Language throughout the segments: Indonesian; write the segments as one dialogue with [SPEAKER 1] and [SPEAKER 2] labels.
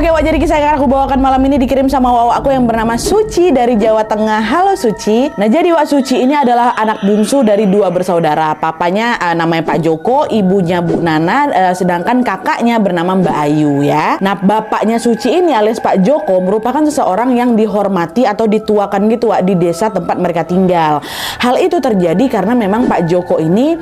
[SPEAKER 1] Oke, Wak, jadi kisah yang aku bawakan malam ini dikirim sama Wak aku yang bernama Suci dari Jawa Tengah. Halo Suci. Nah, jadi Wak, Suci ini adalah anak bungsu dari dua bersaudara. Papanya namanya Pak Joko, ibunya Bu Nana, sedangkan kakaknya bernama Mbak Ayu ya. Nah, bapaknya Suci ini alias Pak Joko merupakan seseorang yang dihormati atau dituakan gitu Wak di desa tempat mereka tinggal. Hal itu terjadi karena memang Pak Joko ini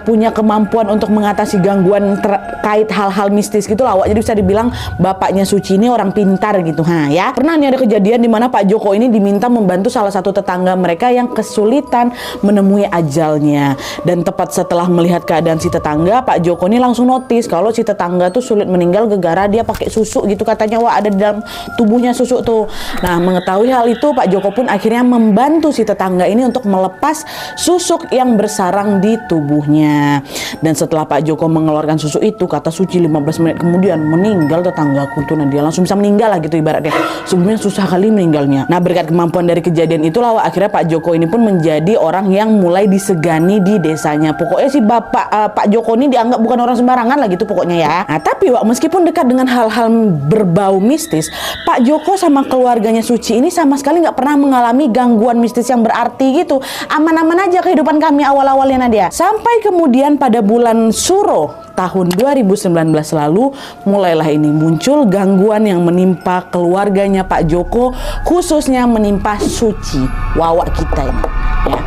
[SPEAKER 1] punya kemampuan untuk mengatasi gangguan terkait hal-hal mistis gitu lah Wak. Jadi bisa dibilang bapaknya Suci ini orang pintar gitu ya. Pernah nih ada kejadian di mana Pak Joko ini diminta membantu salah satu tetangga mereka yang kesulitan menemui ajalnya. Dan tepat setelah melihat keadaan si tetangga, Pak Joko ini langsung notice kalau si tetangga tuh sulit meninggal gara-gara dia pakai susuk gitu katanya Wak, ada di dalam tubuhnya susuk tuh. Nah, mengetahui hal itu Pak Joko pun akhirnya membantu si tetangga ini untuk melepas susuk yang bersarang di tubuhnya. Dan setelah Pak Joko mengeluarkan susuk itu, kata Suci 15 menit kemudian meninggal tetanggaku tuh. Nah, dia langsung bisa meninggal lah gitu ibaratnya. Sebelumnya susah kali meninggalnya. Nah, berkat kemampuan dari kejadian itulah akhirnya Pak Joko ini pun menjadi orang yang mulai disegani di desanya. Pokoknya si Pak Joko ini dianggap bukan orang sembarangan lah gitu pokoknya ya. Nah, tapi Wak, meskipun dekat dengan hal-hal berbau mistis, Pak Joko sama keluarganya Suci ini sama sekali nggak pernah mengalami gangguan mistis yang berarti gitu. Aman-aman aja kehidupan kami awal-awalnya Nadia. Sampai kemudian pada bulan Suro tahun 2019 lalu mulailah ini muncul gangguan yang menimpa keluarganya Pak Joko, khususnya menimpa Suci, Wawak kita ini ya.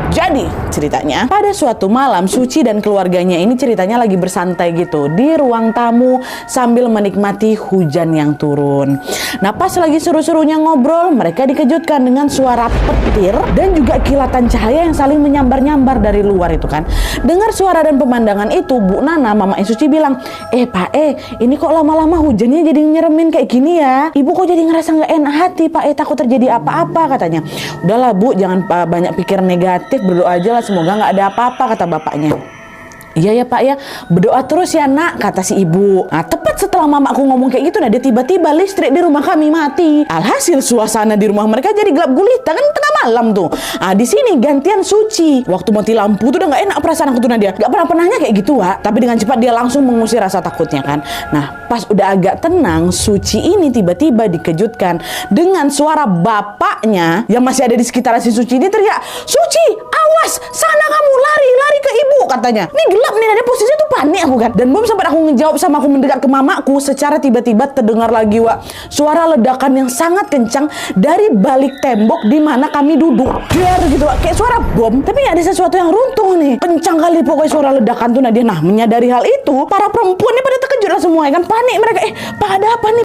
[SPEAKER 1] Jadi ceritanya pada suatu malam Suci dan keluarganya ini ceritanya lagi bersantai gitu di ruang tamu sambil menikmati hujan yang turun. Nah, pas lagi seru-serunya ngobrol, mereka dikejutkan dengan suara petir dan juga kilatan cahaya yang saling menyambar-nyambar dari luar itu kan. Dengar suara dan pemandangan itu, Bu Nana, mama Suci bilang, Pak ini kok lama-lama hujannya jadi nyeremin kayak gini ya? Ibu kok jadi ngerasa nggak enak hati, Pak takut terjadi apa-apa katanya. Udahlah Bu, jangan banyak pikir negatif, berdoa aja lah semoga nggak ada apa-apa kata bapaknya. Iya ya Pak ya, berdoa terus ya nak, kata si ibu. Nah, tepat setelah mamaku ngomong kayak gitu, nah dia tiba-tiba listrik di rumah kami mati. Alhasil suasana di rumah mereka jadi gelap gulita kan tengah malam tuh. Nah, di sini gantian Suci. Waktu mati lampu tuh udah nggak enak perasaan aku tuh Nadia. Gak pernahnya kayak gitu Wak. Tapi dengan cepat dia langsung mengusir rasa takutnya kan. Nah, pas udah agak tenang, Suci ini tiba-tiba dikejutkan dengan suara bapaknya yang masih ada di sekitar si Suci ini teriak, Suci, awas, sana kamu lari ke ibu katanya. Ini gelap nih, ada posisinya tuh panik aku kan. Dan belum sempat aku ngejawab sama aku mendekat ke mamaku, secara tiba-tiba terdengar lagi Wak suara ledakan yang sangat kencang dari balik tembok di mana kami duduk. Biar gitu Wak, kayak suara bom, tapi ada sesuatu yang runtuh nih. Kencang kali pokoknya suara ledakan tuh Nadia. Nah, menyadari hal itu, para perempuan ini pada terkejut lah semua ya kan, panik mereka. Pak ada apa nih